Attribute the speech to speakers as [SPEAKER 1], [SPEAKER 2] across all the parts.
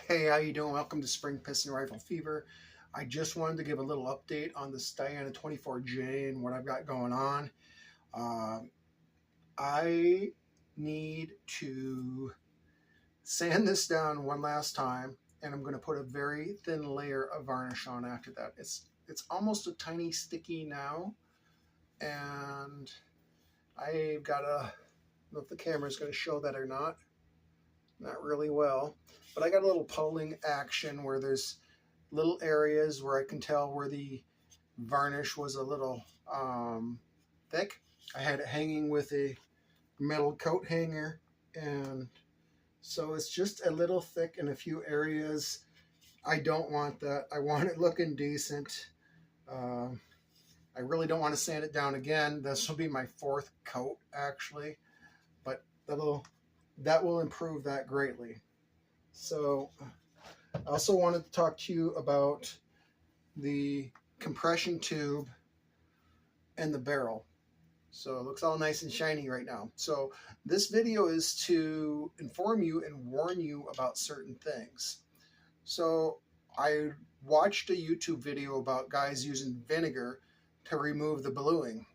[SPEAKER 1] Hey, how you doing? Welcome to Spring Piston Rifle Fever. I just wanted to give a little update on this Diana 24J and what I've got going on. I need to sand this down one last time, and I'm going to put a very thin layer of varnish on after that. It's almost a tiny sticky now, and I've got a, I don't know if the camera is going to show that or not really well, but I got a little puddling action where there's little areas where I can tell where the varnish was a little thick. I had it hanging with a metal coat hanger, and so it's just a little thick in a few areas. I don't want that. I want it looking decent. I really don't want to sand it down again. This will be my fourth coat actually, but that will improve that greatly. So I also wanted to talk to you about the compression tube and the barrel. So it looks all nice and shiny right now. So this video is to inform you and warn you about certain things. So I watched a YouTube video about guys using vinegar to remove the bluing.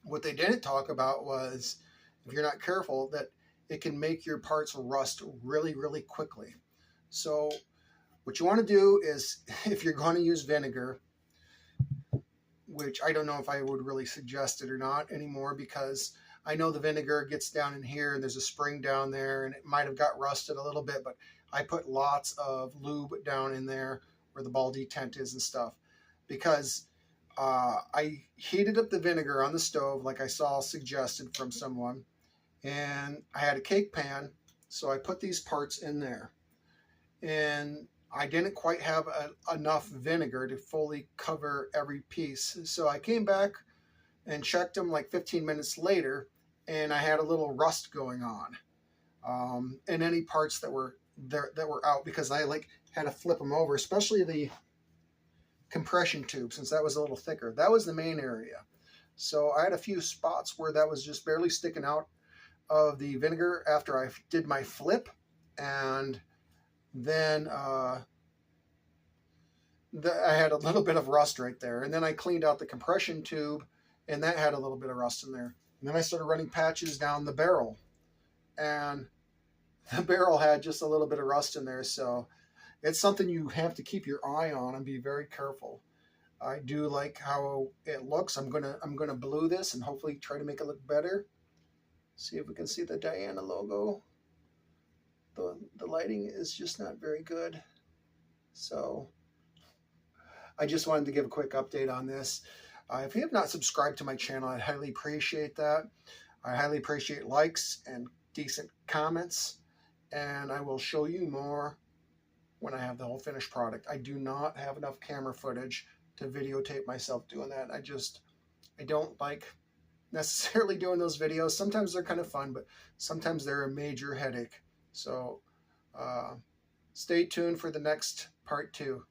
[SPEAKER 1] What they didn't talk about was, if you're not careful, that it can make your parts rust really, really quickly. So what you want to do is, if you're going to use vinegar, which I don't know if I would really suggest it or not anymore, because I know the vinegar gets down in here and there's a spring down there and it might have got rusted a little bit, but I put lots of lube down in there where the ball detent is and stuff, because I heated up the vinegar on the stove like I saw suggested from someone, and I had a cake pan, so I put these parts in there, and I didn't quite have enough vinegar to fully cover every piece. So I came back and checked them like 15 minutes later, and I had a little rust going on in any parts that were there that were out, because I had to flip them over, especially the compression tube, since that was a little thicker. That was the main area. So I had a few spots where that was just barely sticking out of the vinegar after I did my flip, and then I had a little bit of rust right there. And then I cleaned out the compression tube, and that had a little bit of rust in there. And then I started running patches down the barrel, and the barrel had just a little bit of rust in there. So it's something you have to keep your eye on and be very careful. I do like how it looks. I'm gonna blue this and hopefully try to make it look better. See if we can see the Diana logo. The lighting is just not very good. So I just wanted to give a quick update on this. If you have not subscribed to my channel, I'd highly appreciate that. I highly appreciate likes and decent comments, and I will show you more when I have the whole finished product. I do not have enough camera footage to videotape myself doing that. I don't like necessarily doing those videos. Sometimes they're kind of fun, but sometimes they're a major headache. So stay tuned for the next part 2.